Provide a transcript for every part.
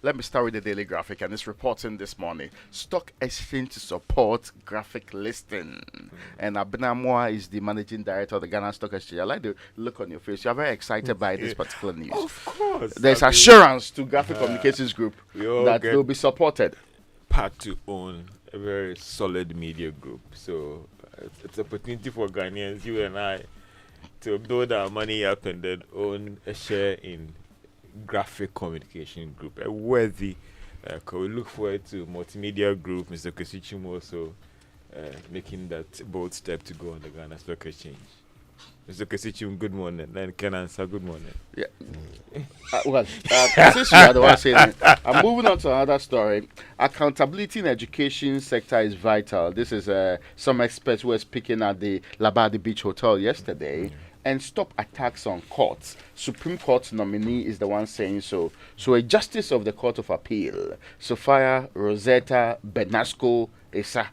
Let me start with the Daily Graphic, and it's reporting this morning. Stock exchange to support graphic listing. And Abinamwa is the managing director of the Ghana Stock Exchange. I like the look on your face. You're very excited by this particular news. Of course. There's assurance to Graphic Communications Group we all that get they'll be supported. part to own a very solid media group. So it's an opportunity for Ghanaians, you and I, to build our money up and then own a share in Graphic Communication Group. A worthy. We look forward to Multimedia Group, Mr. Kesichim also making that bold step to go on the Ghana Stock Exchange. Mr. Kesichim, good morning. Then Ken answer, good morning. Yeah. Since you are the one saying it, I'm moving on to another story. Accountability in education sector is vital. This is some experts were speaking at the Labadi Beach Hotel yesterday. And stop attacks on courts. Supreme Court nominee is the one saying so. So a justice of the Court of Appeal, Sophia Rosetta Benasco Esa.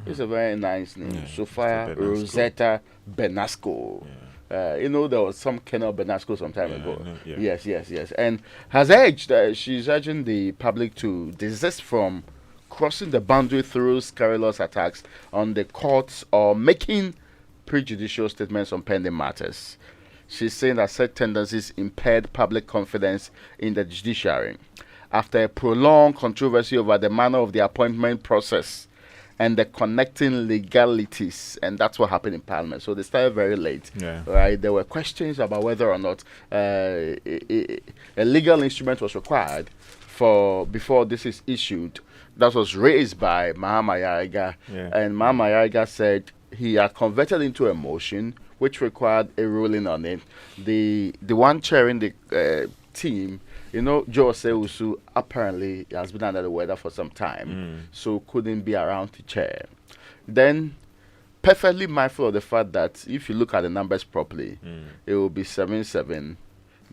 It's a very nice name. Yeah, Sophia Mr. Benasco. Rosetta Benasco. There was some Colonel Benasco some time ago. Yes. And has urged, she's urging the public to desist from crossing the boundary through scurrilous attacks on the courts or making prejudicial statements on pending matters. She's saying that such tendencies impaired public confidence in the judiciary. After a prolonged controversy over the manner of the appointment process and the connecting legalities, and that's what happened in Parliament. So they started very late, right? There were questions about whether or not a legal instrument was required before this is issued. That was raised by Mahama Yariga, and Mahama Yariga said he had converted into a motion which required a ruling on it. The one chairing the team, Joe Seusu, apparently has been under the weather for some time, so couldn't be around to chair. Then, perfectly mindful of the fact that if you look at the numbers properly, it will be 7-7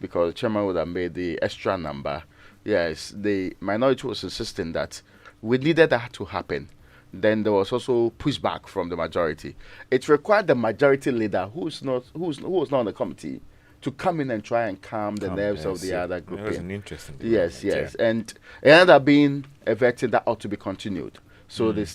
because the chairman would have made the extra number. Yes, the minority was insisting that we needed that to happen. Then there was also pushback from the majority. It required the majority leader, who was not on the committee, to come in and try and calm the nerves of the other group. That was an interesting Yes. And it ended up being a vetting that ought to be continued. So they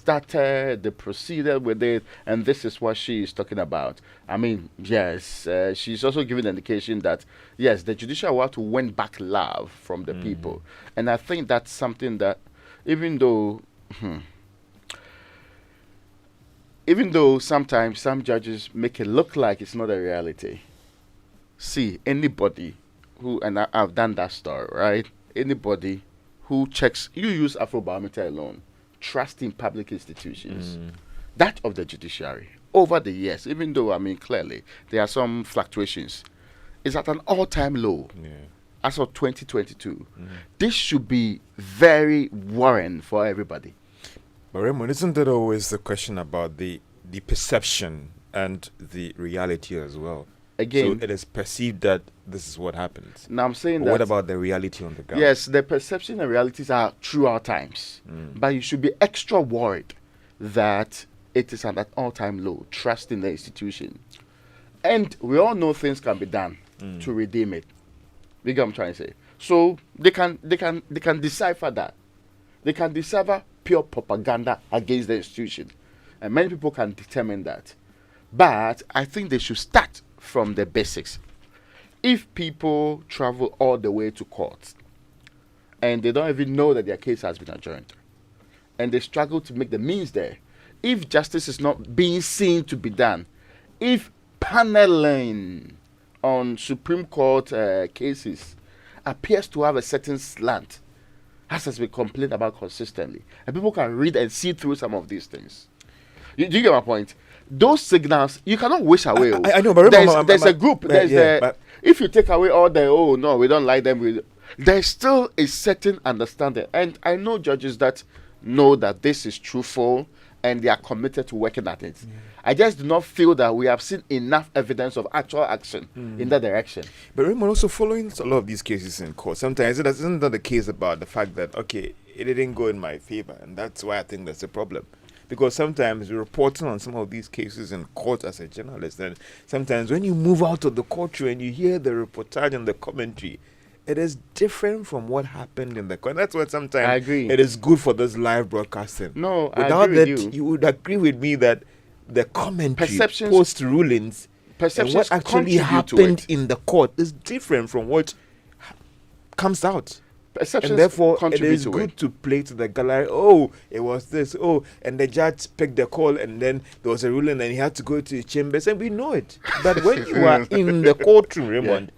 proceeded with it, and this is what she is talking about. I mean, yes, she's also giving an indication that, yes, the judiciary will have to win back love from the people. And I think that's something that, even though sometimes some judges make it look like it's not a reality. See, anybody who, and I've done that story, right? Anybody who checks, you use Afrobarometer alone, trust in public institutions, that of the judiciary, over the years, even though, clearly, there are some fluctuations, is at an all-time low. As of 2022. This should be very worrying for everybody. But Raymond, isn't that always the question about the perception and the reality as well? Again, so it is perceived that this is what happens. Now I'm saying but that. What about the reality on the ground? Yes, the perception and realities are throughout times. But you should be extra worried that it is at an all-time low, trust in the institution. And we all know things can be done to redeem it. You get what I'm trying to say? So they can decipher that. They can decipher pure propaganda against the institution. And many people can determine that. But I think they should start from the basics. If people travel all the way to court and they don't even know that their case has been adjourned and they struggle to make the means there, if justice is not being seen to be done, if paneling on Supreme Court cases appears to have a certain slant, as has been complained about consistently, and people can read and see through some of these things. Do you get my point? Those signals, you cannot wish away. I know, but there's a group. If you take away all the, oh, no, we don't like them, there's still a certain understanding. And I know judges that know that this is truthful and they are committed to working at it. I just do not feel that we have seen enough evidence of actual action in that direction. But Raymond, also following a lot of these cases in court, sometimes isn't that the case about the fact that, okay, it didn't go in my favor, and that's why I think that's a problem. Because sometimes you're reporting on some of these cases in court as a journalist, and sometimes when you move out of the courtroom and you hear the reportage and the commentary, it is different from what happened in the court. That's what sometimes I agree. it is good for this live broadcasting. No, Without I agree that, with you. you would agree with me that the commentary, Perceptions- post rulings, and Perceptions what actually contribute to happened it. in the court is different from what comes out. Perceptions And therefore, it contribute is to good it. to play to the gallery. Oh, it was this. Oh, and the judge picked the call, and then there was a ruling, and he had to go to the chambers, and we know it. But when you are in the courtroom, Raymond,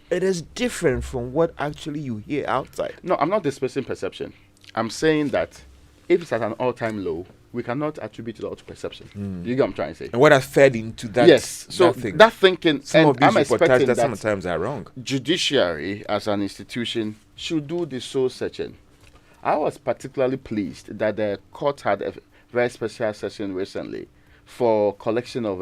it is different from what actually you hear outside. No, I'm not dismissing perception. I'm saying that if it's at an all-time low, we cannot attribute it all to perception. You get what I'm trying to say? And what has fed into that? Yes. So that, thing. that thinking, Some and of these I'm reportages expecting that that sometimes are wrong. judiciary as an institution should do the soul searching. I was particularly pleased that the court had a very special session recently for collection of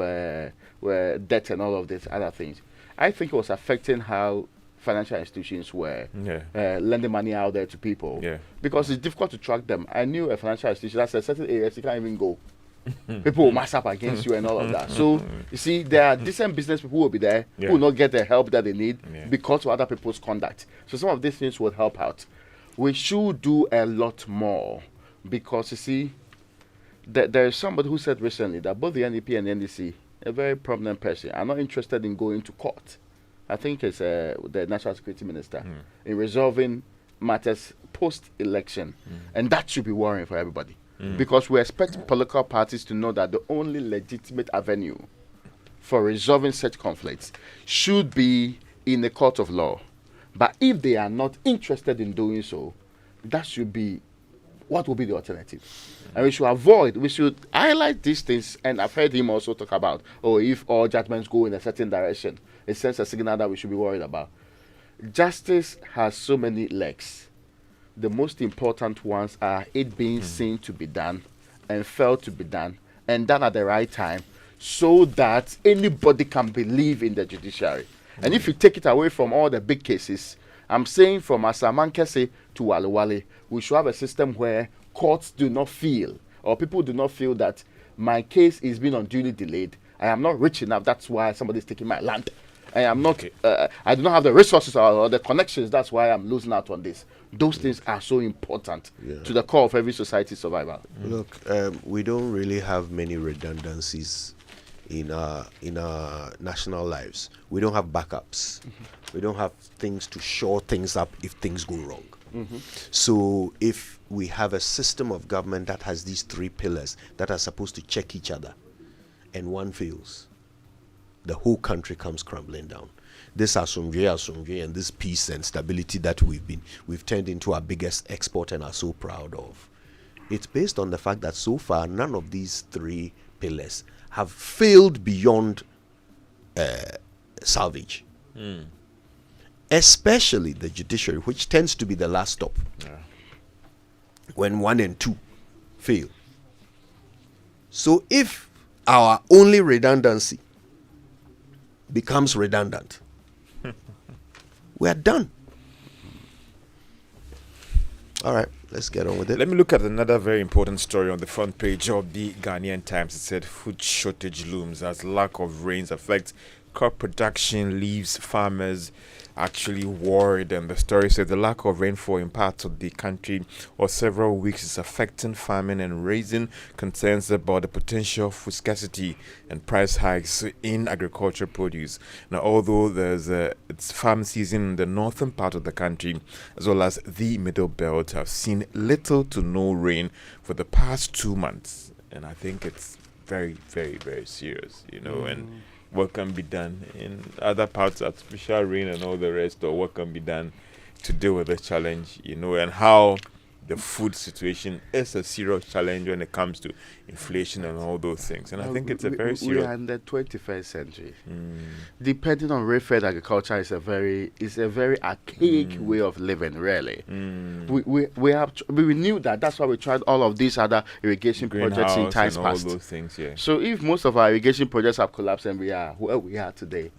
debt and all of these other things. I think it was affecting how financial institutions were lending money out there to people because it's difficult to track them. I knew a financial institution that said certain areas you can't even go. People will mass up against you and all of that. So you see, there are decent business people who will be there who will not get the help that they need because of other people's conduct. So some of these things would help out. We should do a lot more because you see, there is somebody who said recently that both the NDP and the NDC, a very prominent person, are not interested in going to court. I think it's the National Security Minister in resolving matters post-election, and that should be worrying for everybody. Because we expect political parties to know that the only legitimate avenue for resolving such conflicts should be in the court of law. But if they are not interested in doing so, that should be what will be the alternative. And we should highlight these things. And I've heard him also talk about, if all judgments go in a certain direction, it sends a signal that we should be worried about. Justice has so many legs. The most important ones are it being seen to be done and felt to be done and done at the right time so that anybody can believe in the judiciary. And if you take it away from all the big cases, I'm saying from Asamankese to Walewale, we should have a system where courts do not feel, or people do not feel that my case is being unduly delayed. I am not rich enough. That's why somebody is taking my land. I am not. I do not have the resources or the connections. That's why I'm losing out on this. Those things are so important to the core of every society's survival. Look, we don't really have many redundancies in our national lives. We don't have backups. We don't have things to shore things up if things go wrong. So if we have a system of government that has these three pillars that are supposed to check each other, and one fails, the whole country comes crumbling down. This asumdwe, and this peace and stability that we've turned into our biggest export and are so proud of. It's based on the fact that so far none of these three pillars have failed beyond salvage. Especially the judiciary, which tends to be the last stop when 1 and 2 fail. So if our only redundancy becomes redundant, we are done. All right, let's get on with it. Let me look at another very important story on the front page of the Ghanaian Times. It said food shortage looms as lack of rains affects crop production, leaves farmers actually worried. And the story said the lack of rainfall in parts of the country or several weeks is affecting farming and raising concerns about the potential for scarcity and price hikes in agricultural produce. Now, although it's farm season in the northern part of the country as well as the middle belt have seen little to no rain for the past 2 months, and I think it's very, very, very serious, and what can be done in other parts, artificial rain and all the rest, or what can be done to deal with the challenge, and how the food situation is a serious challenge when it comes to inflation and all those things. And I think it's a very serious... We are in the 21st century. Depending on rain-fed agriculture is a very archaic way of living, really. We knew that. That's why we tried all of these other irrigation projects in times and past. All those things, So if most of our irrigation projects have collapsed and we are where we are today.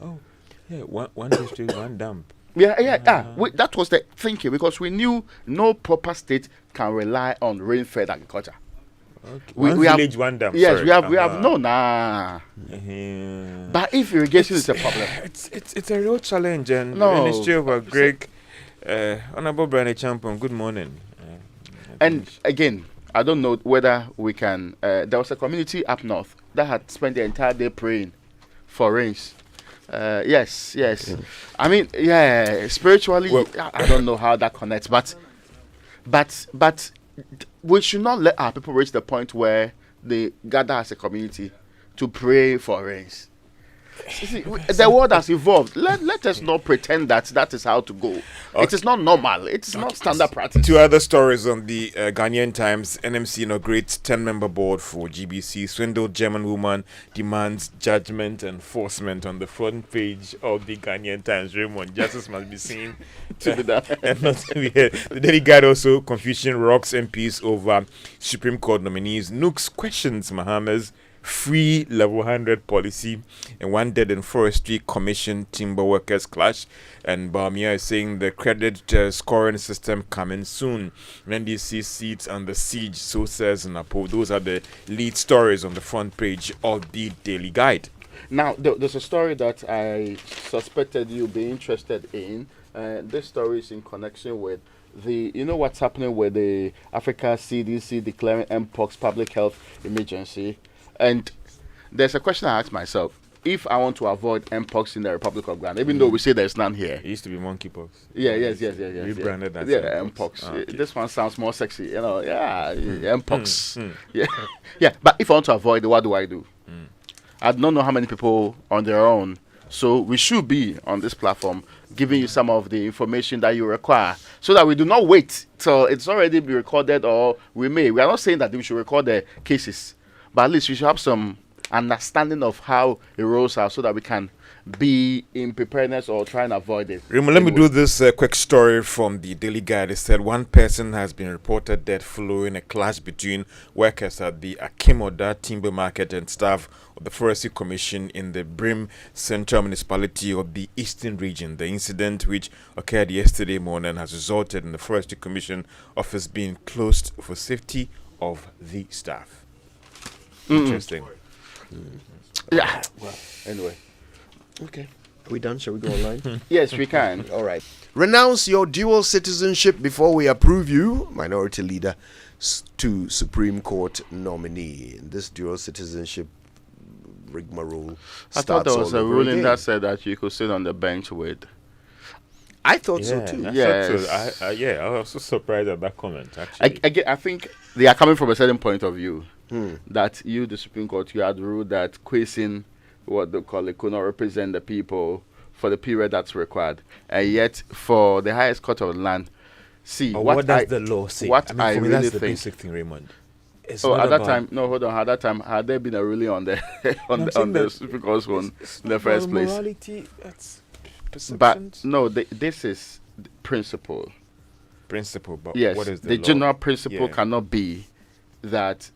One district, one dump. That was the thinking, because we knew no proper state can rely on rain-fed agriculture. Okay. We village, have, one dump. Yes, sorry. we have But if irrigation is a problem, it's a real challenge, and the Ministry of Agric Honorable Brian Champon, good morning. And again, I don't know whether we can. There was a community up north that had spent the entire day praying for rains. Yes. I mean, yeah, spiritually, Well, I don't know how that connects, but we should not let our people reach the point where they gather as a community to pray for rains. See, the world has evolved. Let us not pretend that is how to go. Okay. It is not normal. It is not standard practice. Two other stories on the Ghanaian Times. NMC inaugurates 10-member board for GBC. Swindled German woman demands judgment enforcement on the front page of the Ghanaian Times. Raymond, justice must be seen To be done. and not to be heard. The Daily Guide also, confusion rocks MPs over Supreme Court nominees. Nooks questions Mahama's free level 100 policy, and one dead in forestry commission timber workers clash. And Bamia is saying the credit scoring system coming soon. NDC seats under siege, so says Napo. Those are the lead stories on the front page of the Daily Guide. Now, there's a story that I suspected you'd be interested in. This story is in connection with what's happening with the Africa CDC declaring Mpox public health emergency. And there's a question I ask myself. If I want to avoid Mpox in the Republic of Ghana, even though we say there's none here. It used to be monkeypox. Yes. Rebranded as Mpox. Okay. This one sounds more sexy, Mpox. Yeah. But if I want to avoid it, what do I do? I don't know how many people on their own. So we should be on this platform giving you some of the information that you require, so that we do not wait till it's already been recorded, or we are not saying that we should record the cases. But at least we should have some understanding of how it rolls out, so that we can be in preparedness or try and avoid it. Remo, let me do this quick story from the Daily Guide. It said one person has been reported dead following a clash between workers at the Akimoda Timber Market and staff of the Forestry Commission in the Brim Central Municipality of the Eastern Region. The incident, which occurred yesterday morning, has resulted in the Forestry Commission office being closed for safety of the staff. Interesting. Yeah. Well, anyway. Okay. Are we done? Shall we go online? Yes, we can. All right. Renounce your dual citizenship before we approve you, Minority Leader, to Supreme Court nominee. This dual citizenship rigmarole starts. I thought there was all a over ruling again. that said that you could sit on the bench with. I thought so too. Yes. I was also surprised at that comment, actually. I think they are coming from a certain point of view. That you, the Supreme Court, you had ruled that Kwesi, what they call it, could not represent the people for the period that's required. And yet, for the highest court of the land, what does the law say? What for I me, really that's the think. basic thing, Raymond. It's Oh, not at that about- time, no, hold on. At that time, had there been a ruling on the on saying the that Supreme Court one it's in the not first about place? morality, that's But perceptions. no, this is the principle. Principle, but Yes, what is the law? general principle Yeah. cannot be that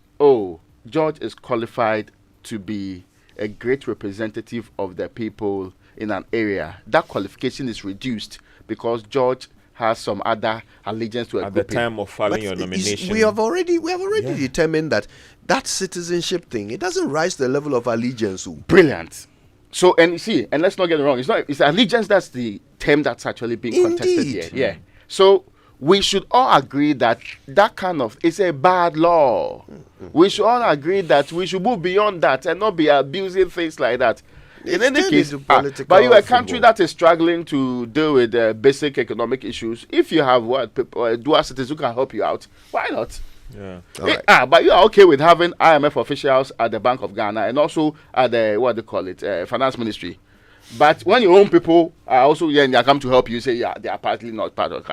George is qualified to be a great representative of the people in an area. That qualification is reduced because George has some other allegiance to a At the grouping. time of filing But your is- nomination. we have already Yeah. determined that citizenship thing, it doesn't rise to the level of allegiance. Brilliant. So, and let's not get it wrong. It's allegiance that's the term that's actually being contested Indeed. here. Yeah. So we should all agree that kind of is a bad law. We should all agree that we should move beyond that and not be abusing things like that. In It's any turned case, into political but you're a country football. that is struggling to deal with basic economic issues. If you have dual citizens who can help you out, why not? Yeah. All right. But you are okay with having IMF officials at the Bank of Ghana and also at the finance ministry. But when your own people are also here and they come to help you, say they are partly not part of the country.